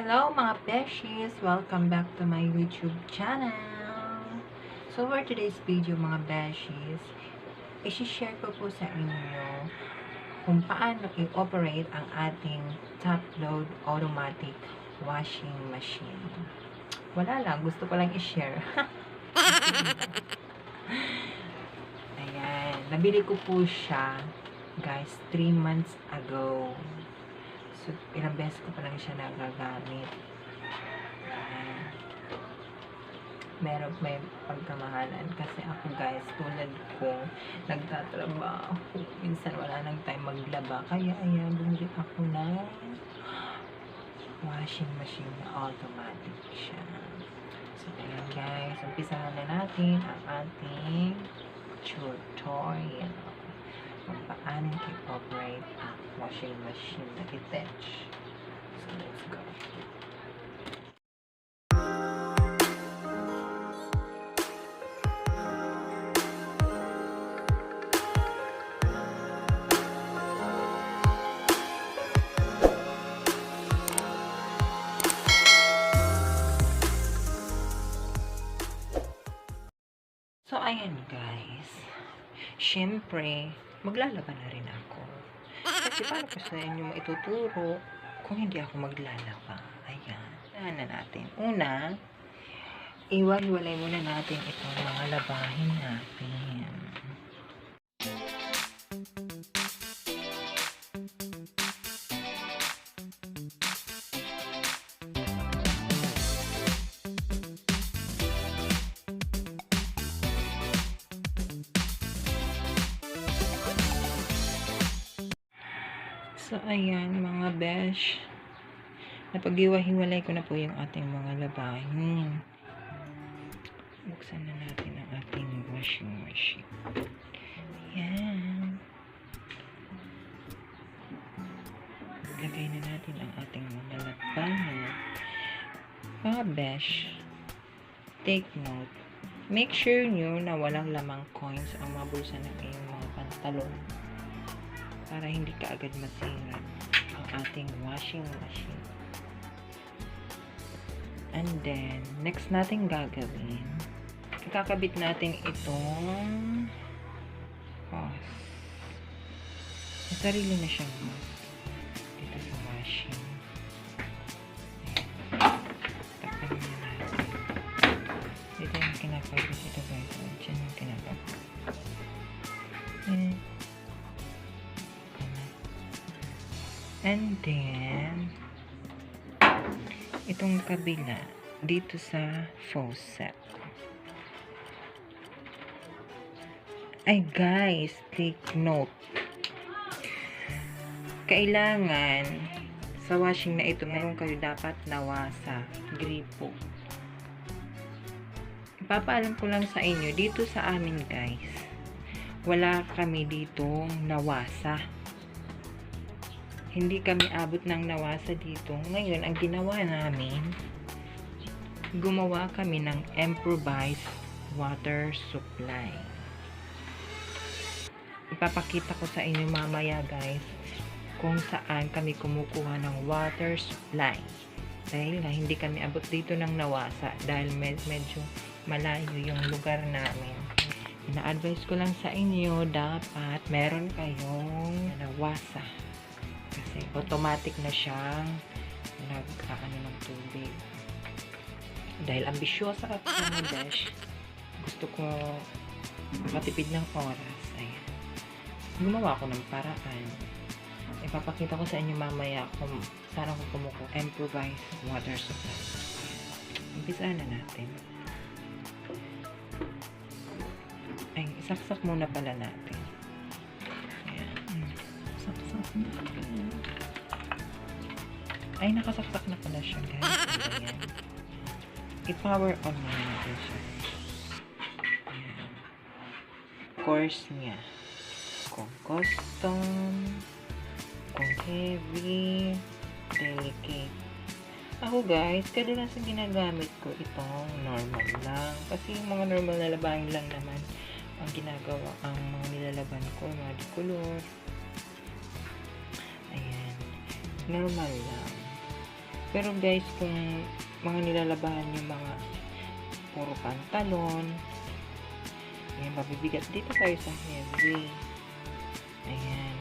Hello mga beshies! Welcome back to my YouTube channel! So for today's video mga beshies, isi-share ko po sa inyo kung paano i-operate ang ating top-load automatic washing machine. Wala lang, gusto ko lang i-share. Ayan, nabili ko po siya guys 3 months ago. So, ilang beses ko pa lang siya nagagamit. Meron may pagkamahalan kasi ako guys, tulad ko, nagtatrabaho. Minsan wala nang time maglaba. Kaya ayan, bumili ako ng washing machine na automatic siya. So, ayan guys, umpisahan na natin ang ating tutorial kung paano i-operate ang washing machine na detach. So, let's go. So, ayan guys. Siyempre, maglalaba na rin ako. Kasi paano ko sa inyo maituturo kung hindi ako maglalaba? Ayan. Ayan na natin. Una, iwalay muna natin itong mga labahin natin. So, ayan mga besh. Napag-iwa-hiwalay ko na po yung ating mga labahin. Buksan na natin ang ating washing machine. Ayan. Lagay na natin ang ating mga labahin. Mga besh, take note. Make sure nyo na walang lamang coins ang mga bulsa ng iyong mga pantalon, para hindi ka agad masira ang ating washing machine. And then, next natin gagawin, ikakabit natin itong hose. May sarili na siyang hose dito sa washing. Takpan na natin. Dito yung kinakabit ito guys. Diyan yung kinakabit. And then, itong kabila, dito sa faucet. Ay guys, take note. Kailangan, sa washing na ito, meron kayo dapat nawasa, gripo. Ipapaalam ko lang sa inyo, dito sa amin guys, wala kami ditong nawasa. Hindi kami abot ng nawasa dito. Ngayon, ang ginawa namin, gumawa kami ng improvised water supply. Ipapakita ko sa inyo mamaya guys, kung saan kami kumukuha ng water supply. Dahil nga, hindi kami abot dito ng nawasa. Dahil medyo malayo yung lugar namin. Ina-advise ko lang sa inyo, dapat meron kayong nawasa. Kasi automatic na siyang nag-aano ng tubig. Dahil ambisyosa ako mga besh, gusto ko makatipid ng oras. Ayan. Gumawa ako ng paraan. Ipapakita ko sa inyo mamaya kung saan ako kumukuha improvised water supply. Umpisahan na natin. Ay, isaksak muna pala natin. Ay, nakasaksak na pala siya guys. Ayan. I-power on na natin siya. Ayan. Course niya. Kung custom, kung heavy, delicate. Ako guys, kadalasan ginagamit ko itong normal lang. Kasi yung mga normal na labahin lang naman ang ginagawa, ang mga nilalaban ko, mga dicolor. Ayan. Normal lang. Pero guys, kung mga nilalabahan yung mga puro pantalon, ayan, mabibigat dito tayo sa heavy. Ayan.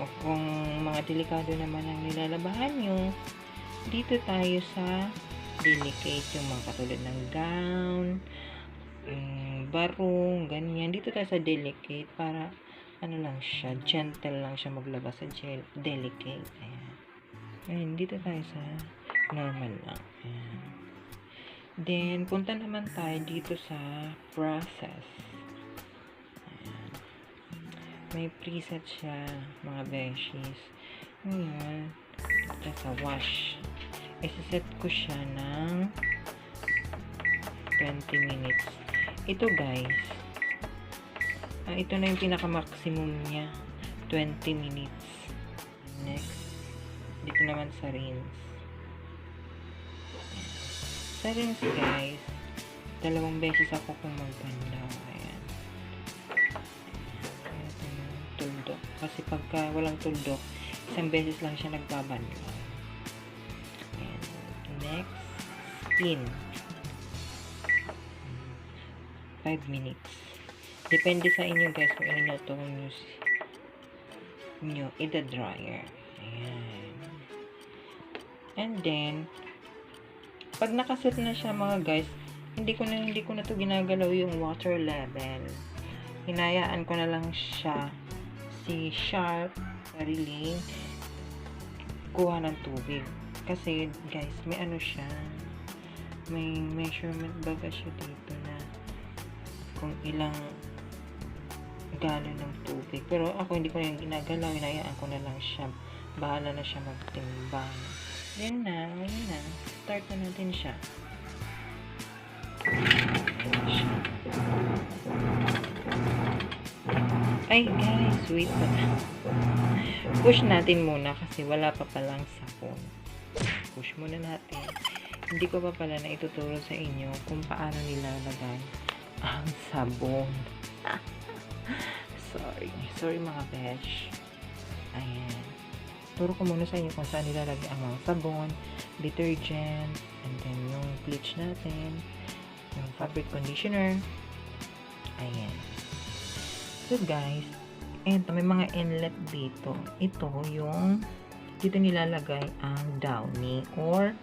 O kung mga delikado naman ang nilalabahan nyo, dito tayo sa delicate, yung mga katulad ng gown, barong, ganyan. Dito tayo sa delicate para ano lang siya, gentle lang siya maglabas sa delicate. Ayan. Ayan, dito tayo sa normal lang. Ayan. Then, punta naman tayo dito sa process. Ayan. May preset siya, mga beshies. Ngayon, dito sa wash. Isa-set ko siya ng 20 minutes. Ito guys, ito na yung pinaka-maximum niya. 20 minutes. Next, dito naman sa rinse. Sa rinse guys, 2 beses ako kung magbanlaw. Ayan. Ito yung tuldok. Kasi pagka walang tuldok, 1 beses lang siya nagbabanlaw. Ayan. Next, spin. 5 minutes. Depende sa inyo guys kung ano ito nyo ida-dryer. Ayan. And then, pag nakaset na siya mga guys, hindi ko na to ginagalaw yung water level. Hinayaan ko na lang siya si sharp sariling kuha ng tubig. Kasi guys, may ano siya, may measurement baga siya dito na kung ilang galon ng tubig. Pero ako hindi ko na yung ginagalaw, hinayaan ko na lang siya. Bahala na siya magtimbang. Then na, yun na. Start na natin siya. Ay guys, wait pa. Push natin muna kasi wala pa palang sapon. Push muna natin. Hindi ko pa pala na ituturo sa inyo kung paano nilalagay ang sabon. Sorry mga besh. Ayan. Turo ko muna sa inyo kung saan nilalagay ang mga sabon, detergent, and then yung bleach natin, yung fabric conditioner. Ayan. So guys, eto, may mga inlet dito. Ito yung dito nilalagay ang downy or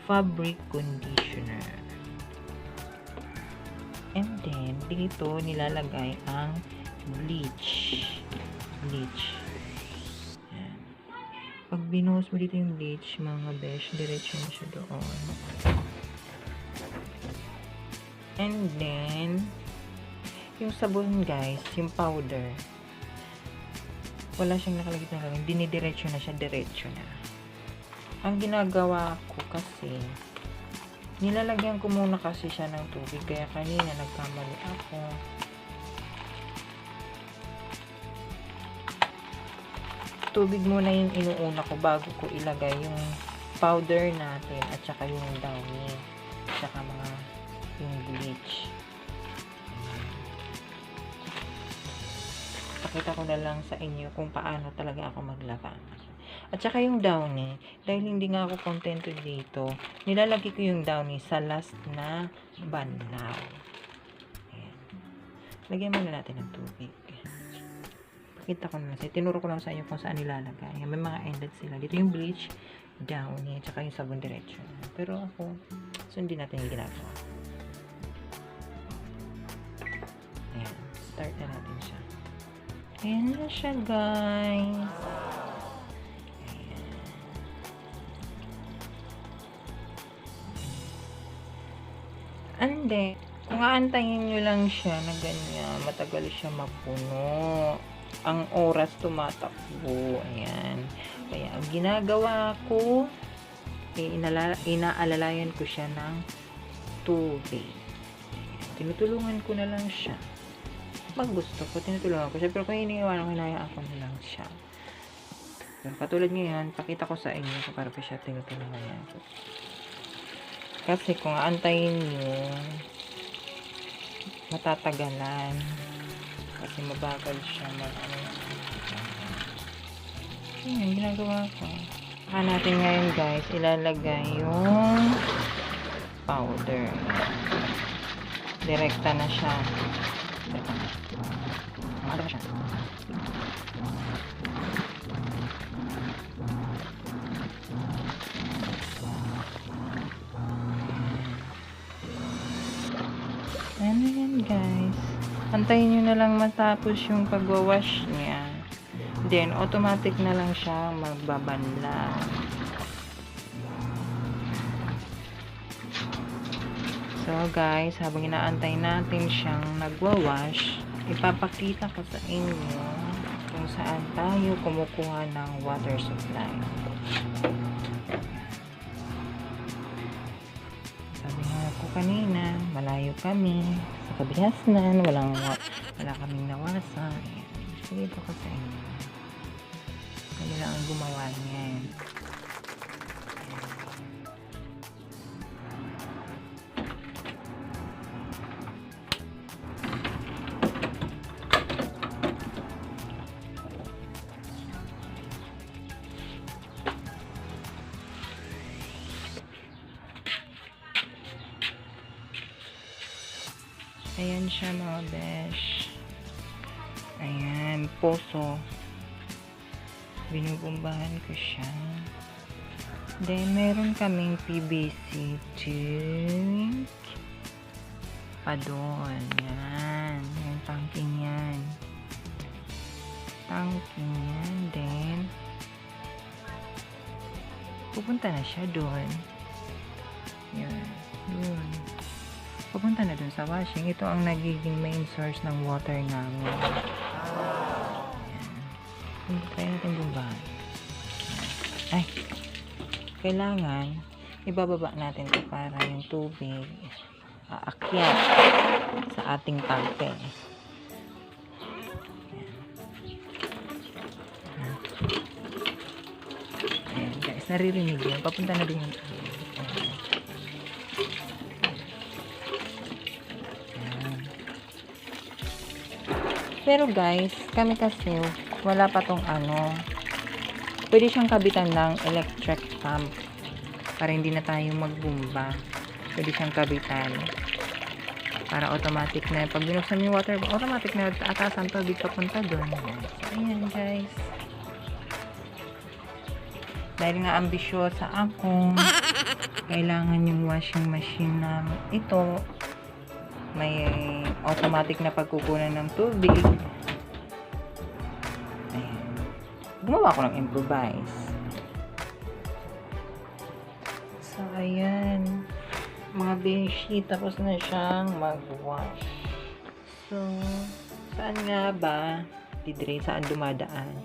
fabric conditioner. And then, dito nilalagay ang bleach. Ayan. Pag binuhos mo dito yung bleach, mga besh, diretso na siya doon. And then, yung sabon guys, yung powder, wala siyang nakalagit na lang. Dinidiretso na siya, diretso na. Ang ginagawa ko kasi, nilalagyan ko muna kasi siya ng tubig. Kaya kanina nagkamali ako. Tubig muna yung inuuna ko bago ko ilagay yung powder natin at saka yung downy at saka yung bleach. Pakita ko na lang sa inyo kung paano talaga ako maglaba. At saka yung downy, dahil hindi nga ako kontento dito, nilalagay ko yung downy sa last na banlaw. Ayan. Lagyan muna natin ng tubig. Pakita ko na lang. Tinuro ko lang sa inyo kung saan nilalagay. May mga inlet sila. Dito yung bleach, downy, at saka yung sabon diretso. Pero ako, sundin natin yung ginagawa. Ayan. Start na natin siya. Ayan na siya, guys. And then, kung aantayin nyo lang siya na ganyan, matagal siya mapuno. Ang oras tumatakbo. Ayan. Kaya, ang ginagawa ko, inaalalayan ko siya ng tubig. Tinutulungan ko na lang siya. Pag gusto ko, tinutulungan ko siya. Pero kung iniiwan ko, hinayaan ko na lang siya. Pero katulad ngayon, pakita ko sa inyo kung para pa siya tinutulungan ko. Kasi kung aantayin nyo, matatagalan. Kasi mabagal siya mag-ano. Ayan, ginagawa ko. Saka natin ngayon guys, ilalagay yung powder. Direkta na siya. Ano na siya? Ano yan guys? Antayin nyo na lang matapos yung pagwawash niya. Then, automatic na lang siya magbabanlaw. So guys, habang inaantay natin siyang nagwawash, ipapakita ko sa inyo kung saan tayo kumukuha ng water supply. Sabi nga ko kanina, malayo kami sa Kabihasnan, wala kaming nawasa. Sige ko sa inyo. Kami lang ang gumawa niyan. Ayan siya mga besh. Ayan, poso. Binubumbahan ko siya. Then, meron kaming PVC tank. Pa doon. Yan. Yung tanking yan. Tanking yan. Then, pupunta na siya doon. Yan. Doon. Pupunta na dun sa washing. Ito ang nagiging main source ng water namin. Ayan. Try natin bumbahan. Ay! Kailangan ibababa natin ito para yung tubig aakyat sa ating tangke. Ayan guys, naririnig yun. Papunta na din yung tubig. Pero guys, kami kasi wala pa tong ano. Pwede siyang kabitan ng electric pump para hindi na tayo magbumba. Pwede siyang kabitan para automatic na pag binuksan yung water, automatic na atasan tubig papunta doon. So, ayan guys. Dahil nga ambisyosa ako, kailangan yung washing machine na ito may automatic na pagkukunan ng tubig. Ayan. Gumawa ko ng improvise. So, ayan. Mga beshi, tapos na siyang mag-wash. So, saan nga ba? Didre, saan dumadaan?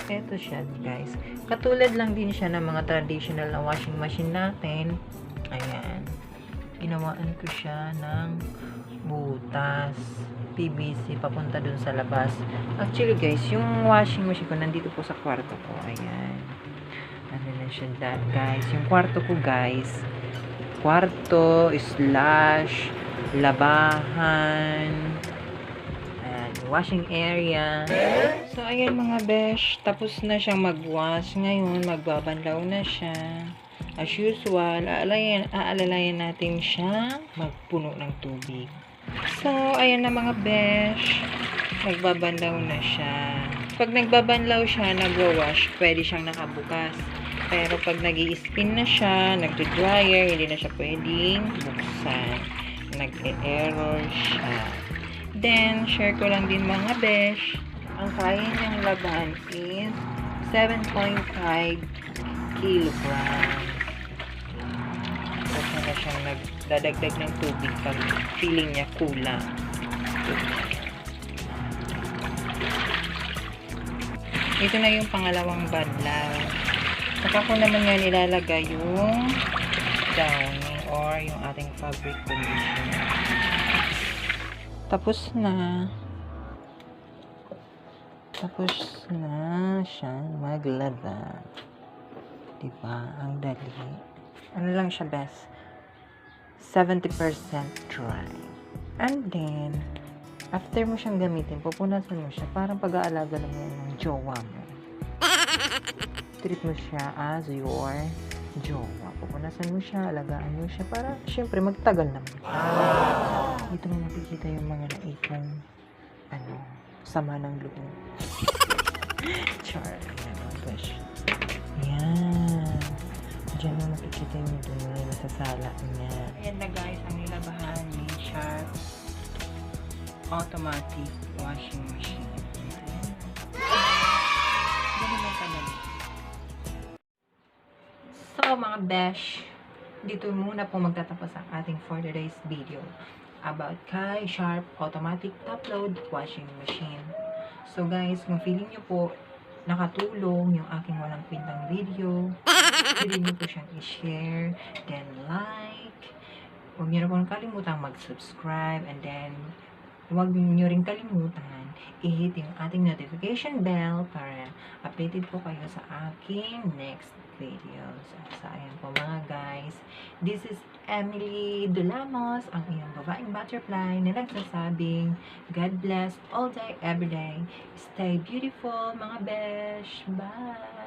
Ito siya, guys. Katulad lang din siya ng mga traditional na washing machine natin. Ayan. Ginawaan ko siya ng butas PVC papunta dun sa labas. Actually guys, yung washing machine ko nandito po sa kwarto ko. Ayan. Ano na siya guys. Yung kwarto ko guys, kwarto slash labahan. Ayan, washing area. So ayan mga besh, tapos na siyang mag-wash. Ngayon magbabanlaw na siya. As usual, aalalayan natin siya magpuno ng tubig. So, ayan na mga besh. Nagbabanlaw na siya. Pag nagbabanlaw siya, nagwawash, pwede siyang nakabukas. Pero pag nag-i-spin na siya, nagdo-dryer, hindi na siya pwedeng buksan. Nag-error siya. Then, share ko lang din mga besh. Ang kaya niyang laban is 7.5 kilograms. Na siyang nagdadagdag ng tubig pag feeling niya kulang. Ito na yung pangalawang banlaw. Saka ko naman nga nilalagay yung downy or yung ating fabric conditioner. Tapos na siyang maglaba. Diba? Ang dali. Ano lang siya best? 70% dry. And then, after mo siyang gamitin, pupunasan mo siya. Parang pag-aalaga lang yan ng jowa mo. treat mo siya as your jowa. Pupunasan mo siya, alagaan mo siya para syempre magtagal naman. Dito mo makikita yung mga naipong sama ng loob. Char. Ayan, gosh. Ayan. Diyan mo makikita yung dumi sa sala niya. Ayan na guys, ang nilabahan ni Sharp automatic washing machine. Ayan. Ganun lang kadali. So mga besh, dito muna po magtatapos ang ating for today's video about kay Sharp automatic top load washing machine. So guys, kung feeling nyo po nakatulong yung aking walang kwentang video, pwede nyo po siyang i-share, then like. Huwag nyo na po kalimutan mag-subscribe, and then huwag nyo rin kalimutan i-hit yung ating notification bell para updated po kayo sa aking next videos. So, ayan po mga guys. This is Emily Dulamos, ang iyong babaeng butterfly na nagsasabing God bless all day, every day. Stay beautiful mga besh. Bye!